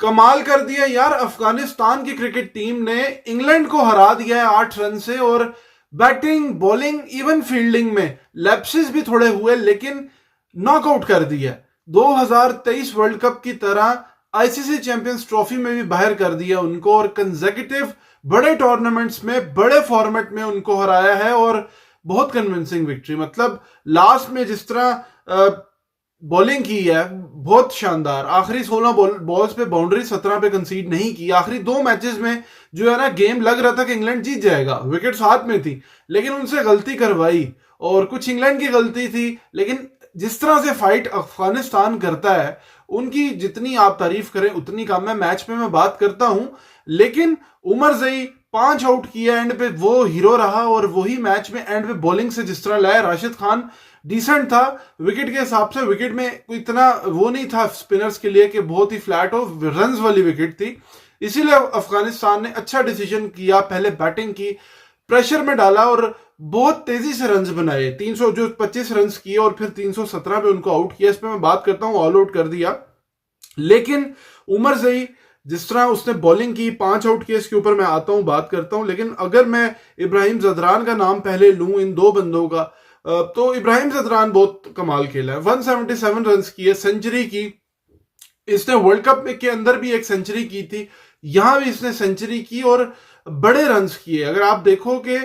कमाल कर दिया यार, अफगानिस्तान की क्रिकेट टीम ने इंग्लैंड को हरा दिया है 8 रन से। और बैटिंग, बॉलिंग, इवन फील्डिंग में लैप्सेस भी थोड़े हुए, लेकिन नॉकआउट कर दिया। 2023 वर्ल्ड कप की तरह आईसीसी चैंपियंस ट्रॉफी में भी बाहर कर दिया उनको, और कंसेक्यूटिव बड़े टूर्नामेंट्स में, बड़े फॉर्मेट में उनको हराया है। और बहुत कन्विंसिंग विक्ट्री, मतलब लास्ट में जिस तरह बॉलिंग की है बहुत शानदार। आखिरी 16 बॉल्स पे बाउंड्री, 17 पे कंसीड नहीं की। आखिरी 2 मैचेस में जो है ना, गेम लग रहा था कि इंग्लैंड जीत जाएगा, विकेट्स हाथ में थी, लेकिन उनसे गलती करवाई। और कुछ इंग्लैंड की गलती थी, लेकिन जिस तरह से फाइट अफगानिस्तान करता है, उनकी जितनी आप तारीफ करें उतनी कम है। मैच में मैं बात करता हूं, लेकिन उमर जई 5 आउट किया एंड पे, वो हीरो रहा। और वही मैच में एंड पे बॉलिंग से जिस तरह लाया, राशिद खान डिसेंट था विकेट के हिसाब से। विकेट में कोई इतना वो नहीं था स्पिनर्स के लिए कि बहुत ही फ्लैट हो, रन्स वाली विकेट थी। इसीलिए अफगानिस्तान ने अच्छा डिसीजन किया, पहले बैटिंग की, प्रेशर में डाला और बहुत तेजी से रन्स बनाए। 325 रन्स किए और फिर 317 पे उनको आउट किया। इस पर मैं बात करता हूं, ऑल आउट कर दिया। लेकिन उमर जई जिस तरह उसने बॉलिंग की, 5 आउट किए, इसके ऊपर मैं आता हूं, बात करता हूं। लेकिन अगर मैं इब्राहिम जदरान का नाम पहले लूं, इन दो बंदों का, तो इब्राहिम जदरान बहुत कमाल खेला है। 177 रन किए, सेंचुरी की। इसने वर्ल्ड कप के अंदर भी एक सेंचुरी की थी, यहां भी इसने सेंचुरी की और बड़े रन्स किए। अगर आप देखो कि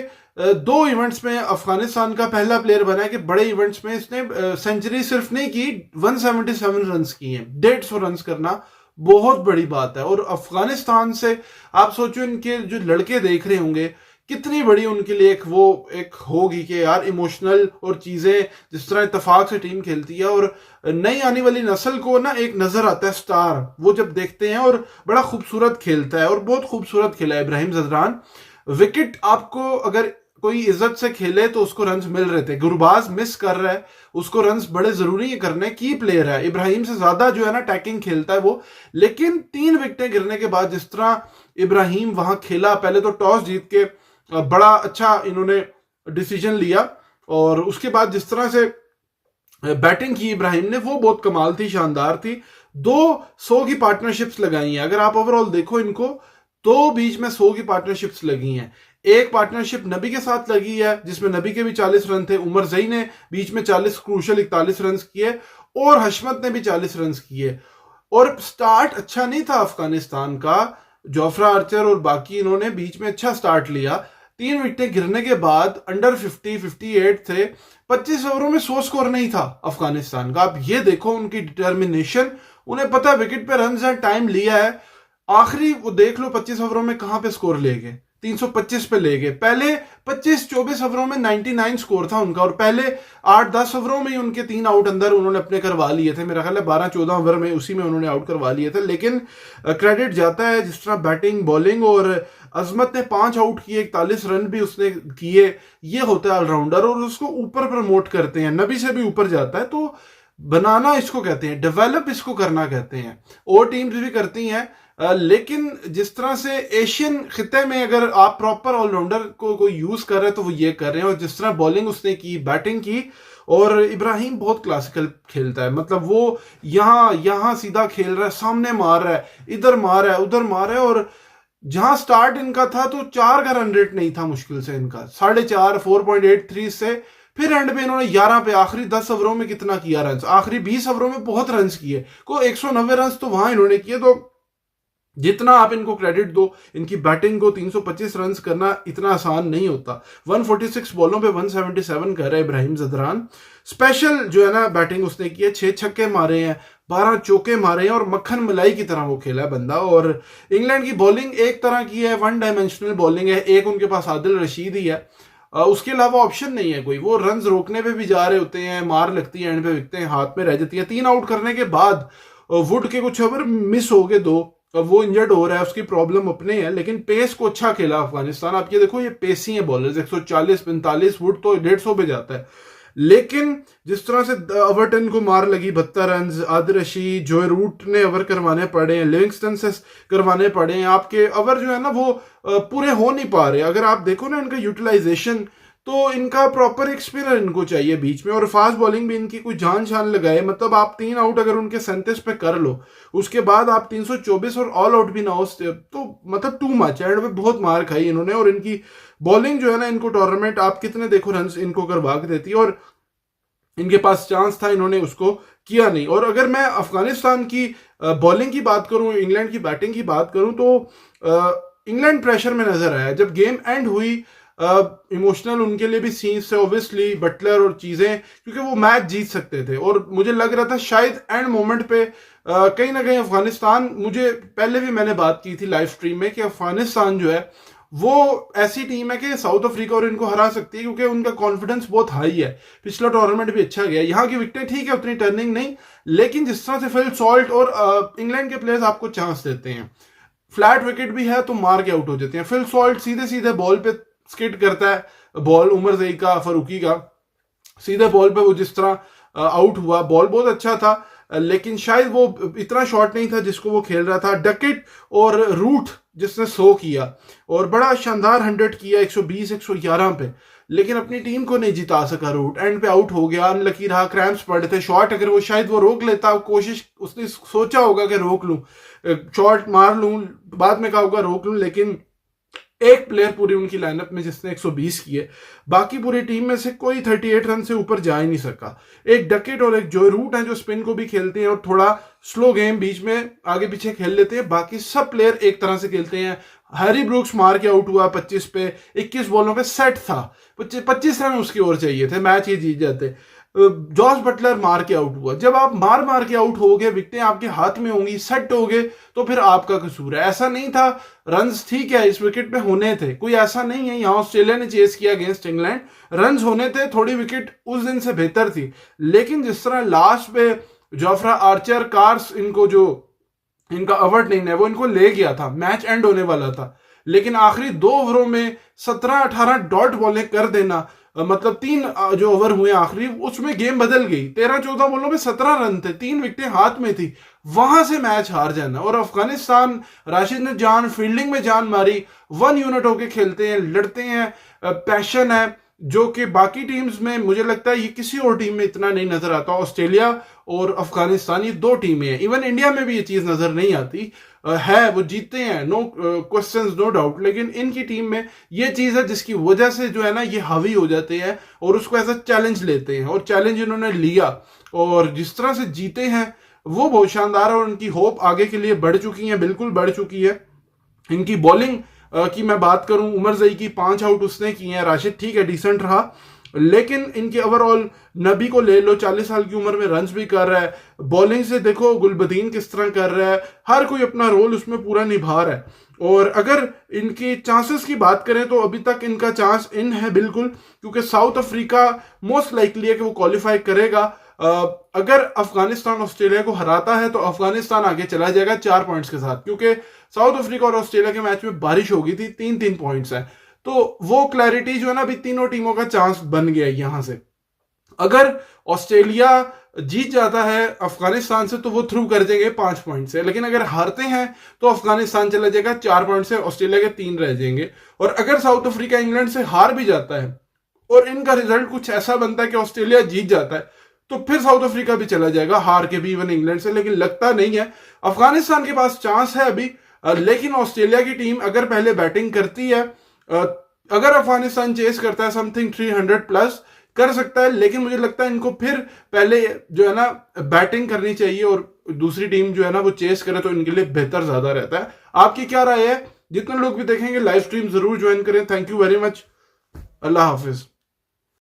2 इवेंट्स में अफगानिस्तान का पहला प्लेयर बना है कि बड़े इवेंट्स में इसने सेंचुरी सिर्फ नहीं की, 177 रन किए हैं। 150 रन करना बहुत बड़ी बात है। और अफगानिस्तान से आप सोचो, इनके जो लड़के देख रहे होंगे, कितनी बड़ी उनके लिए एक होगी कि यार इमोशनल और चीजें, जिस तरह इत्तेफाक से टीम खेलती है। और नई आने वाली नस्ल को ना एक नजर आता है स्टार, वो जब देखते हैं, और बड़ा खूबसूरत खेलता है और बहुत खूबसूरत खेला है इब्राहिम जदरान। विकेट आपको अगर कोई इज्जत से खेले तो उसको रन्स मिल रहे थे। गुरबाज मिस कर रहा है, उसको रन्स बड़े जरूरी है करने, की प्लेयर है, इब्राहिम से ज्यादा जो है ना टैकिंग खेलता है वो। लेकिन 3 विकेटें गिरने के बाद जिस तरह इब्राहिम वहां खेला, पहले तो टॉस जीत के बड़ा अच्छा इन्होंने डिसीजन लिया, और उसके बाद जिस तरह से बैटिंग की इब्राहिम ने, वो बहुत कमाल थी, शानदार थी। 200 की पार्टनरशिप्स लगाई हैं। अगर आप ओवरऑल देखो इनको, तो बीच में 100 की पार्टनरशिप्स लगी हैं। एक पार्टनरशिप नबी के साथ लगी है जिसमें नबी के भी 40 रन थे, उमर जई ने बीच में 40 क्रूशल 41 रन किए, और हशमत ने भी 40 रन किए। और स्टार्ट अच्छा नहीं था अफगानिस्तान का, जोफ्रा आर्चर और बाकी इन्होंने बीच में अच्छा स्टार्ट लिया। 3 विकेटें गिरने के बाद अंडर 50 58 थे। 25 ओवरों में 100 स्कोर नहीं था अफगानिस्तान का। आप ये देखो उनकी डिटर्मिनेशन, उन्हें पता है विकेट पे रन है, टाइम लिया है। आखिरी वो देख लो 25 ओवरों में कहां पे स्कोर ले गए, 325 पे ले गए। पहले 25-24 ओवरों में 99 स्कोर था उनका, और पहले 8-10 ओवरों में ही उनके 3 आउट अंदर उन्होंने अपने करवा लिए थे। मेरा ख्याल है 12-14 ओवर में उसी में उन्होंने आउट करवा लिए थे। लेकिन क्रेडिट जाता है जिस तरह बैटिंग, बॉलिंग, और अजमत ने 5 आउट किए, 41 रन भी उसने किए। ये होता है ऑलराउंडर, और उसको ऊपर प्रमोट करते हैं, नबी से भी ऊपर जाता है। तो बनाना इसको कहते हैं, डेवलप इसको करना कहते हैं। और टीम्स भी करती हैं। लेकिन जिस तरह से एशियन खिते में अगर आप प्रॉपर ऑलराउंडर को कोई यूज कर रहे हैं तो वो ये कर रहे हैं। और जिस तरह बॉलिंग उसने की, बैटिंग की, और इब्राहिम बहुत क्लासिकल खेलता है, मतलब वो यहां यहां सीधा खेल रहा है, सामने मार रहा है, इधर मार रहा है, उधर मार रहा है। और जहां स्टार्ट इनका था तो 4 का रन रेट नहीं था मुश्किल से इनका, 4.5 4.83 से। फिर एंड पे इन्होंने 11 पे आखिरी 10 ओवरों में कितना किया रन, आखिरी 20 ओवरों में बहुत रन किए, को 190 रन तो वहां इन्होंने किए। तो जितना आप इनको क्रेडिट दो, इनकी बैटिंग को 325 रन करना इतना आसान नहीं होता। 146 बॉलों पे 177 कर रहा है इब्राहिम जदरान। स्पेशल जो है ना बैटिंग उसने की है, 6 छक्के मारे हैं, 12 चौके मारे हैं, और मक्खन मलाई की तरह वो खेला है बंदा। और इंग्लैंड की बॉलिंग एक तरह की है, वन डायमेंशनल बॉलिंग है। एक उनके पास आदिल रशीद ही है, उसके अलावा ऑप्शन नहीं है कोई। वो रन रोकने पे भी जा रहे होते हैं, मार लगती है, एंड पे विकटें हाथ में रह जाती है। 3 आउट करने के बाद वुड के कुछ ओवर मिस हो गए 2, अब वो इंजर्ड हो रहा है, उसकी प्रॉब्लम अपने है। लेकिन पेस को अच्छा खेला अफगानिस्तान। आप ये देखो, ये पेसी है बॉलर्स, 140 45, वुड तो 150 पे जाता है। लेकिन जिस तरह से अवर्टन को मार लगी 72 रन, आदिल रशीद, जोए रूट ने ओवर करवाने पड़े हैं, लिविंगस्टन से करवाने पड़े हैं, आपके ओवर जो है ना वो पूरे हो नहीं पा रहे। अगर आप देखो ना इनका यूटिलाइजेशन, तो इनका प्रॉपर एक स्पिनर इनको चाहिए बीच में, और फास्ट बॉलिंग भी इनकी कोई जान शान लगाए। मतलब आप 3 आउट अगर उनके 37 पे कर लो, उसके बाद आप 324 और ऑल आउट भी ना हो, तो मतलब टू मच। एंड में बहुत मार खाई इन्होंने, और इनकी बॉलिंग जो है ना, इनको टूर्नामेंट आप कितने देखो रन इनको करवा के देती है, और इनके पास चांस था, इन्होंने उसको किया नहीं। और अगर मैं अफगानिस्तान की बॉलिंग की बात करूं, इंग्लैंड की बैटिंग की बात करूं, तो इंग्लैंड प्रेशर में नजर आया जब गेम एंड हुई। इमोशनल उनके लिए भी सीन्स थे ऑब्वियसली, बटलर और चीजें, क्योंकि वो मैच जीत सकते थे। और मुझे लग रहा था शायद एंड मोमेंट पे कहीं ना कहीं अफगानिस्तान, मुझे पहले भी मैंने बात की थी लाइव स्ट्रीम में कि अफगानिस्तान जो है वो ऐसी टीम है कि साउथ अफ्रीका और इनको हरा सकती है, क्योंकि उनका कॉन्फिडेंस बहुत हाई है। पिछला टूर्नामेंट भी अच्छा गया, यहाँ की विकेटें ठीक है, उतनी टर्निंग नहीं, लेकिन जिस तरह से फिल सॉल्ट और इंग्लैंड के प्लेयर्स आपको चांस देते हैं, फ्लैट विकेट भी है तो मार के आउट हो जाते हैं। फिल सॉल्ट सीधे सीधे बॉल पे स्किड करता है बॉल, उमर जई का, फरूकी का, सीधे बॉल पे वो जिस तरह आउट हुआ, बॉल बहुत अच्छा था, लेकिन शायद वो इतना शॉट नहीं था जिसको वो खेल रहा था। डकेट और रूट जिसने 100 किया और बड़ा शानदार 100 किया 120 111 पे, लेकिन अपनी टीम को नहीं जिता सका। रूट एंड पे आउट हो गया, अनलकी रहा, क्रैम्प्स पड़े थे। शॉट अगर वो शायद वो रोक लेता, कोशिश उसने सोचा होगा कि रोक लूं, शॉट मार लूं, बाद में कहा होगा रोक लूं, लेकिन एक प्लेयर पूरी उनकी लाइनअप में जिसने 120 किए, बाकी पूरी टीम में से कोई 38 रन से ऊपर जा ही नहीं सका। एक डकेट और एक जो रूट है जो स्पिन को भी खेलते हैं और थोड़ा स्लो गेम बीच में आगे पीछे खेल लेते हैं, बाकी सब प्लेयर एक तरह से खेलते हैं। हैरी ब्रूक्स मार के आउट हुआ 25 पे, 21 बॉलों पे सेट था, 25 रन उसकी ओर चाहिए थे, मैच ये जीत जाते। जॉस बटलर मार के आउट हुआ। जब आप मार मार के आउट होगे, विकेटें आपके हाथ में होंगी, सेट होगे, तो फिर आपका कसूर है। ऐसा नहीं था, रन्स ठीक है इस विकेट पे होने थे, कोई ऐसा नहीं है। यहाँ ऑस्ट्रेलिया ने चेस किया अगेंस्ट इंग्लैंड, रन्स होने थे, थोड़ी विकेट उस दिन से बेहतर थी, लेकिन जिस तरह लास्ट पे जोफ्रा आर्चर कार्स इनको जो इनका अवर्ड नहीं है वो इनको ले गया था, मैच एंड होने वाला था, लेकिन आखिरी 2 ओवरों में 17-18 डॉट बॉलें कर देना, मतलब 3 जो ओवर हुए आखिरी, उसमें गेम बदल गई। 13-14 बॉलों में 17 रन थे, 3 विकेटें हाथ में थी, वहां से मैच हार जाना। और अफगानिस्तान, राशिद ने जान फील्डिंग में जान मारी, 1 यूनिट होके खेलते हैं, लड़ते हैं, पैशन है, जो कि बाकी टीम्स में मुझे लगता है ये किसी और टीम में इतना नहीं नजर आता। ऑस्ट्रेलिया और अफगानिस्तान ये 2 टीमें हैं, इवन इंडिया में भी ये चीज नजर नहीं आती है। वो जीतते हैं, नो क्वेश्चंस नो डाउट, लेकिन इनकी टीम में ये चीज है जिसकी वजह से जो है ना ये हावी हो जाते हैं और उसको एज अ चैलेंज लेते हैं, और चैलेंज इन्होंने लिया और जिस तरह से जीते हैं वो बहुत शानदार है। और उनकी होप आगे के लिए बढ़ चुकी है, बिल्कुल बढ़ चुकी है। इनकी बॉलिंग की मैं बात करूं, उमर जई की 5 आउट उसने किए हैं, राशिद ठीक है डिसेंट रहा, लेकिन इनके ओवरऑल नबी को ले लो, 40 साल की उम्र में रन्स भी कर रहा है, बॉलिंग से देखो गुलबदीन किस तरह कर रहा है, हर कोई अपना रोल उसमें पूरा निभा रहा है। और अगर इनके चांसेस की बात करें तो अभी तक इनका चांस इन है बिल्कुल, क्योंकि साउथ अफ्रीका मोस्ट लाइकली है कि वो क्वालिफाई करेगा। अगर अफगानिस्तान ऑस्ट्रेलिया को हराता है तो अफगानिस्तान आगे चला जाएगा 4 पॉइंट्स के साथ, क्योंकि साउथ अफ्रीका और ऑस्ट्रेलिया के मैच में बारिश हो गई थी, 3-3 पॉइंट्स है, तो वो क्लैरिटी जो है ना अभी तीनों टीमों का चांस बन गया है यहां से। अगर ऑस्ट्रेलिया जीत जाता है अफगानिस्तान से तो वो थ्रू कर जाएंगे 5 पॉइंट से, लेकिन अगर हारते हैं तो अफगानिस्तान चला जाएगा 4 पॉइंट से, ऑस्ट्रेलिया के 3 रह जाएंगे। और अगर साउथ अफ्रीका इंग्लैंड से हार भी जाता है और इनका रिजल्ट कुछ ऐसा बनता है कि ऑस्ट्रेलिया जीत जाता है, तो फिर साउथ अफ्रीका भी चला जाएगा हार के भी इवन इंग्लैंड से, लेकिन लगता नहीं है। अफगानिस्तान के पास चांस है अभी, लेकिन ऑस्ट्रेलिया की टीम अगर पहले बैटिंग करती है, अगर अफगानिस्तान चेस करता है समथिंग 300 प्लस कर सकता है, लेकिन मुझे लगता है इनको फिर पहले जो है ना बैटिंग करनी चाहिए और दूसरी टीम जो है ना वो चेस करे तो इनके लिए बेहतर ज्यादा रहता है। आपकी क्या राय है? जितने लोग भी देखेंगे लाइव स्ट्रीम जरूर ज्वाइन करें। Thank you very much. Allah Hafiz.